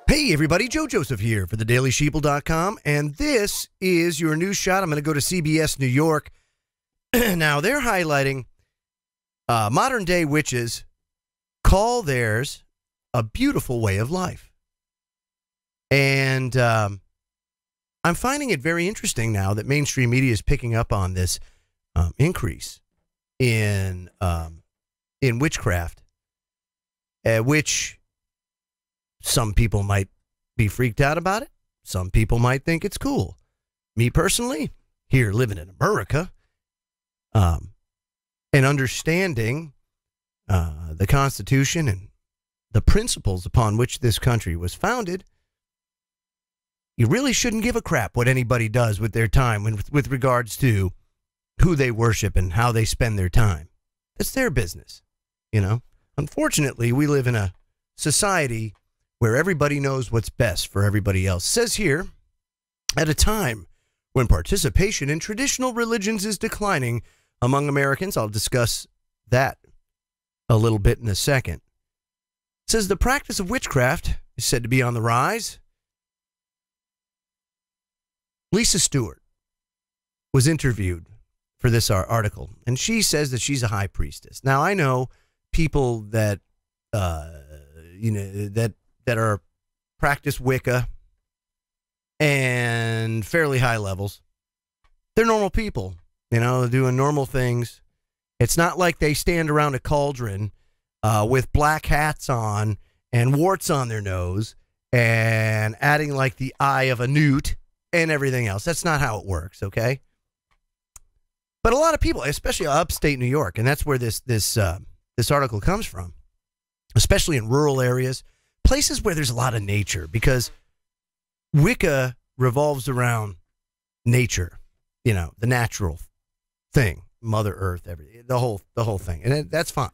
Hey everybody, Joe Joseph here for thedailysheeple.com, and this is your news shot. I'm going to go to CBS New York. Now, they're highlighting modern day witches call theirs a beautiful way of life. And I'm finding it very interesting now that mainstream media is picking up on this increase in witchcraft, which some people might be freaked out about it. Some people might think it's cool. Me personally, here living in America, and understanding the Constitution and the principles upon which this country was founded, you really shouldn't give a crap what anybody does with their time with regards to who they worship and how they spend their time. It's their business, you know. Unfortunately, we live in a society where everybody knows what's best for everybody else. It says here, at a time when participation in traditional religions is declining among Americans, I'll discuss that a little bit in a second. It says the practice of witchcraft is said to be on the rise. Lisa Stewart was interviewed for this article, and she says that she's a high priestess. Now, I know people that, that are practice Wicca and fairly high levels. They're normal people, doing normal things. It's not like they stand around a cauldron with black hats on and warts on their nose and adding like the eye of a newt and everything else. That's not how it works, okay? But a lot of people, especially upstate New York, and that's where this article comes from, especially in rural areas, places where there's a lot of nature, because Wicca revolves around nature, the natural thing, Mother Earth, everything, the whole thing, and that's fine.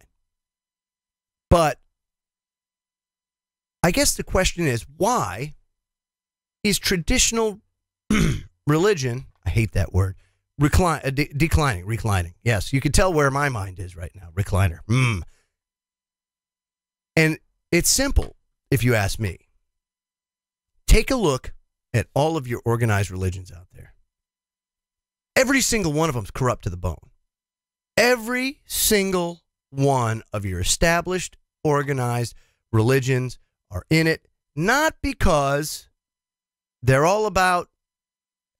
But I guess the question is, why is traditional religion, I hate that word, reclining. Yes, you can tell where my mind is right now, recliner. And it's simple. If you ask me, take a look at all of your organized religions out there. Every single one of them is corrupt to the bone. Every single one of your established, organized religions are in it, not because they're all about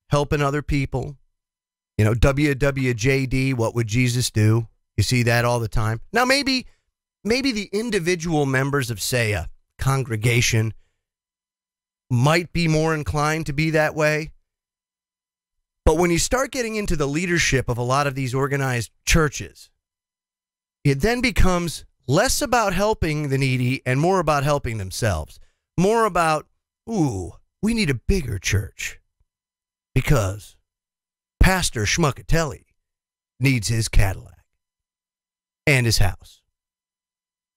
helping other people. WWJD, what would Jesus do? You see that all the time. Now, maybe the individual members of, say, a congregation might be more inclined to be that way. But when you start getting into the leadership of a lot of these organized churches, it then becomes less about helping the needy and more about helping themselves. More about, we need a bigger church because Pastor Schmuckatelli needs his Cadillac and his house.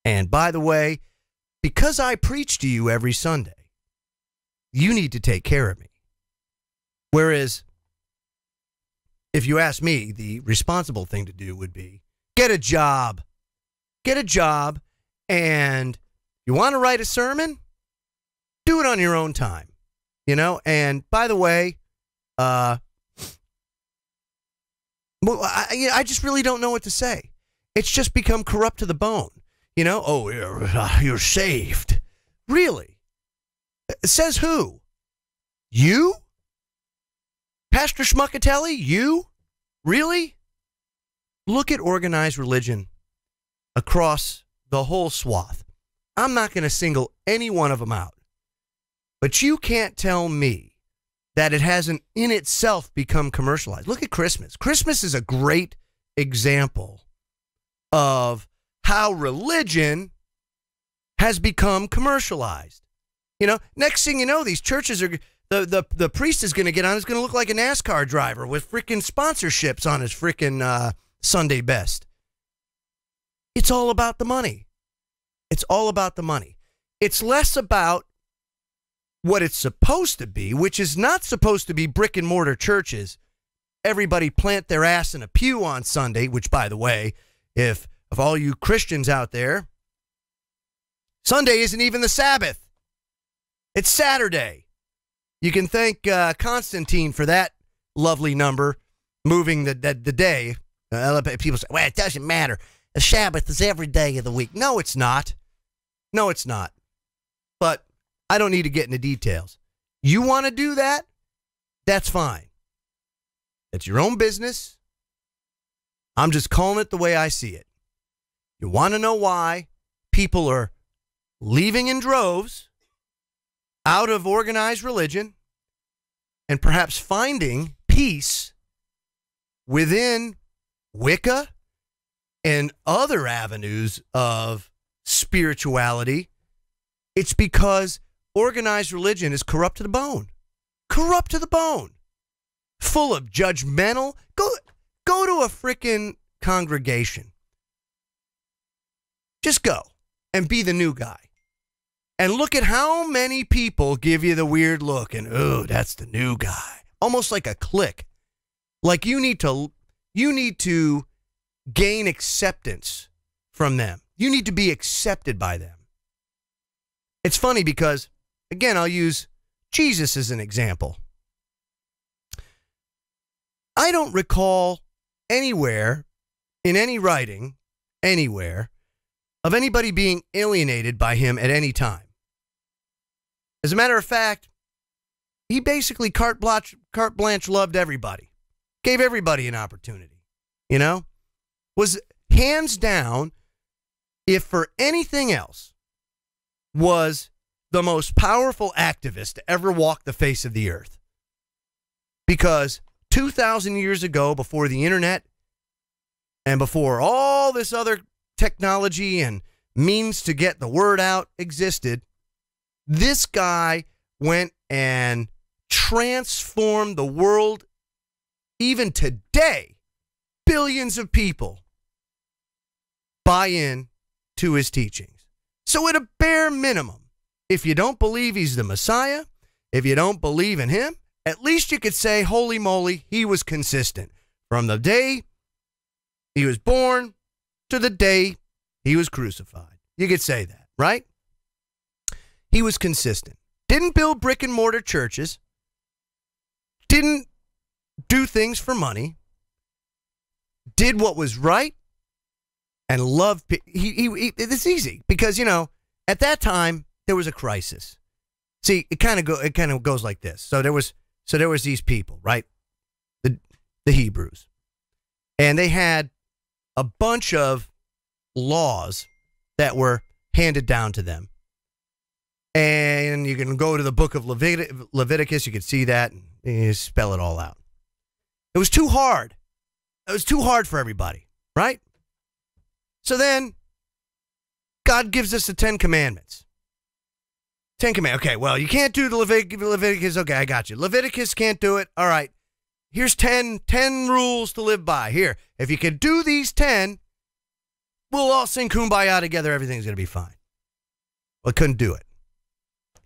And by the way, because I preach to you every Sunday, you need to take care of me. Whereas, if you ask me, the responsible thing to do would be get a job. Get a job, and you want to write a sermon? Do it on your own time. And by the way, I just really don't know what to say. It's just become corrupt to the bone. You're saved. Really? Says who? You? Pastor Schmuckatelli? You? Really? Look at organized religion across the whole swath. I'm not going to single any one of them out. But you can't tell me that it hasn't in itself become commercialized. Look at Christmas. Christmas is a great example of how religion has become commercialized. Next thing you know, these churches are, the priest is going to get on, is going to look like a NASCAR driver with freaking sponsorships on his freaking Sunday best. It's all about the money. It's all about the money. It's less about what it's supposed to be, which is not supposed to be brick and mortar churches. Everybody plant their ass in a pew on Sunday, which, by the way, if all you Christians out there, Sunday isn't even the Sabbath. It's Saturday. You can thank Constantine for that lovely number, moving the day. People say, well, it doesn't matter. The Sabbath is every day of the week. No, it's not. No, it's not. But I don't need to get into details. You want to do that? That's fine. It's your own business. I'm just calling it the way I see it. You want to know why people are leaving in droves out of organized religion and perhaps finding peace within Wicca and other avenues of spirituality? It's because organized religion is corrupt to the bone. Corrupt to the bone. Full of judgmental. Go to a frickin' congregation. Just go and be the new guy. And look at how many people give you the weird look and, oh, that's the new guy. Almost like a clique. Like you need to gain acceptance from them. You need to be accepted by them. It's funny because, again, I'll use Jesus as an example. I don't recall anywhere, in any writing, anywhere, of anybody being alienated by him at any time. As a matter of fact, he basically carte blanche loved everybody. Gave everybody an opportunity, you know? Was hands down, if for anything else, was the most powerful activist to ever walk the face of the earth. Because 2,000 years ago, before the internet and before all this other technology and means to get the word out existed, this guy went and transformed the world. Even today, billions of people buy in to his teachings. So at a bare minimum, if you don't believe he's the Messiah, if you don't believe in him, at least you could say, holy moly, he was consistent. From the day he was born to the day he was crucified. You could say that, right? He was consistent. Didn't build brick and mortar churches. Didn't do things for money. Did what was right and loved. It's easy because, you know, at that time there was a crisis. See, it kind of goes like this. So there was these people, right? The Hebrews. And they had a bunch of laws that were handed down to them. And you can go to the book of Leviticus, you can see that and you spell it all out. It was too hard. It was too hard for everybody, right? So then God gives us the 10 Commandments. 10 Commandments. Okay, well, you can't do the Leviticus. Okay, I got you. Leviticus can't do it. All right. Here's 10 rules to live by. Here, if you can do these 10, we'll all sing Kumbaya together. Everything's going to be fine. Well, couldn't do it.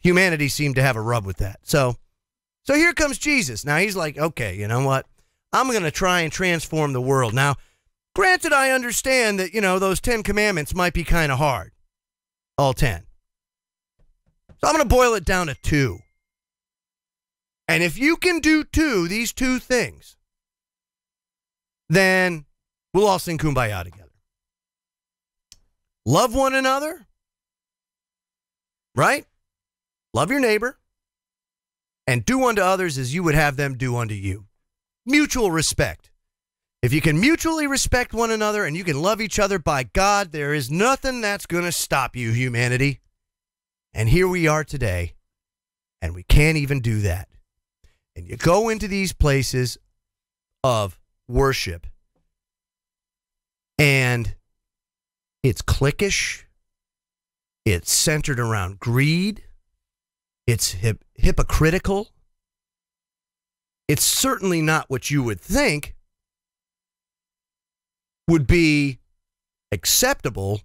Humanity seemed to have a rub with that. So here comes Jesus. Now he's like, okay, you know what? I'm going to try and transform the world. Now, granted, I understand that, you know, those 10 commandments might be kind of hard. All 10. So I'm going to boil it down to 2. And if you can do these two things, then we'll all sing Kumbaya together. Love one another, right? Love your neighbor, and do unto others as you would have them do unto you. Mutual respect. If you can mutually respect one another and you can love each other, by God, there is nothing that's going to stop you, humanity. And here we are today, and we can't even do that. And you go into these places of worship, and it's cliquish, it's centered around greed, it's hypocritical. It's certainly not what you would think would be acceptable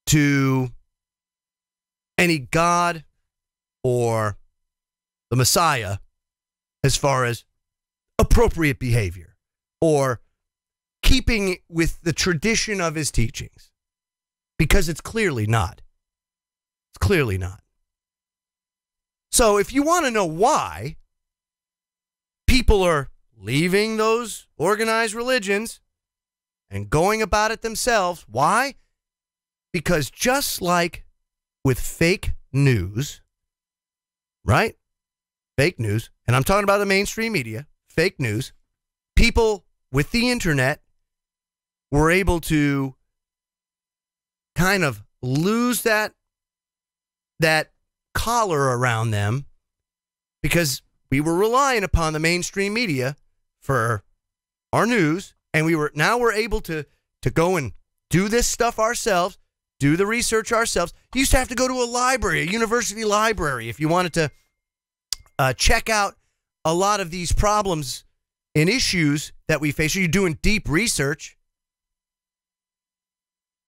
to any God or the Messiah as far as appropriate behavior or keeping with the tradition of his teachings. Because it's clearly not. It's clearly not. So if you want to know why people are leaving those organized religions and going about it themselves, why? Because just like with fake news, right? Fake news, and I'm talking about the mainstream media, fake news, people with the internet were able to kind of lose that collar around them because we were relying upon the mainstream media for our news, and we're able to go and do this stuff ourselves, do the research ourselves. You used to have to go to a library, a university library, if you wanted to check out a lot of these problems and issues that we face. You're doing deep research.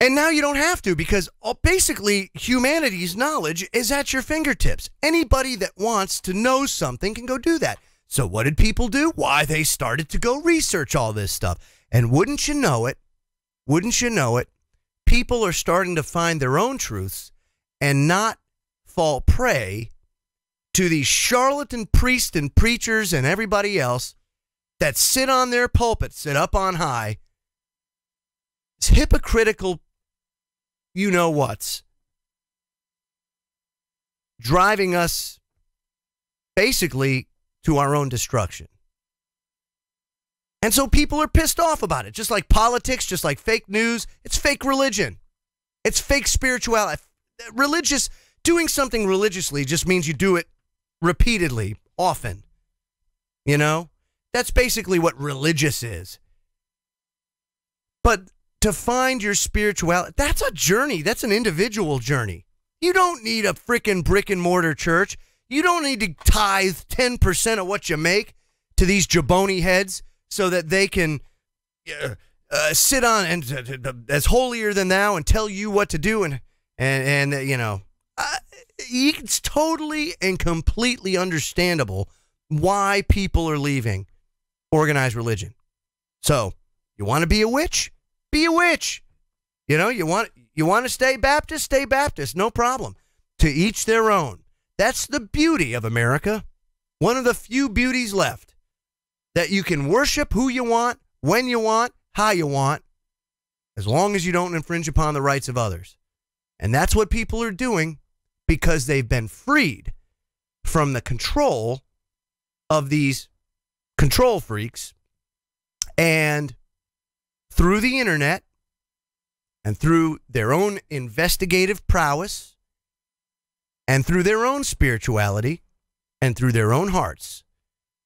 And now you don't have to, because basically humanity's knowledge is at your fingertips. Anybody that wants to know something can go do that. So what did people do? Why, they started to go research all this stuff. And wouldn't you know it, people are starting to find their own truths and not fall prey to these charlatan priests and preachers and everybody else that sit on their pulpit, sit up on high. It's hypocritical, you know what's, driving us basically to our own destruction. And so people are pissed off about it, just like politics, just like fake news. It's fake religion. It's fake spirituality. Doing something religiously just means you do it repeatedly, often. You know? That's basically what religious is. But to find your spirituality, that's a journey. That's an individual journey. You don't need a freaking brick and mortar church. You don't need to tithe 10% of what you make to these jaboni heads so that they can sit on and as holier than thou and tell you what to do. And you know, it's totally and completely understandable why people are leaving organized religion. So you want to be a witch? Be a witch. You know, you want to stay Baptist? Stay Baptist. No problem. To each their own. That's the beauty of America. One of the few beauties left. That you can worship who you want, when you want, how you want, as long as you don't infringe upon the rights of others. And that's what people are doing because they've been freed from the control of these control freaks. And through the internet and through their own investigative prowess and through their own spirituality and through their own hearts,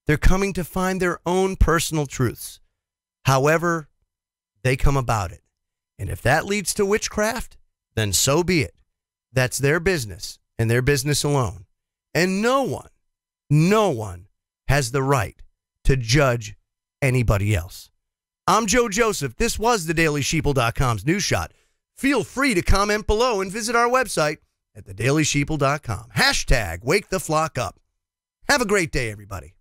they're coming to find their own personal truths, however they come about it. And if that leads to witchcraft, then so be it. That's their business and their business alone. And no one has the right to judge anybody else. I'm Joe Joseph. This was thedailysheeple.com's News Shot. Feel free to comment below and visit our website at thedailysheeple.com. # wake the flock up. Have a great day, everybody.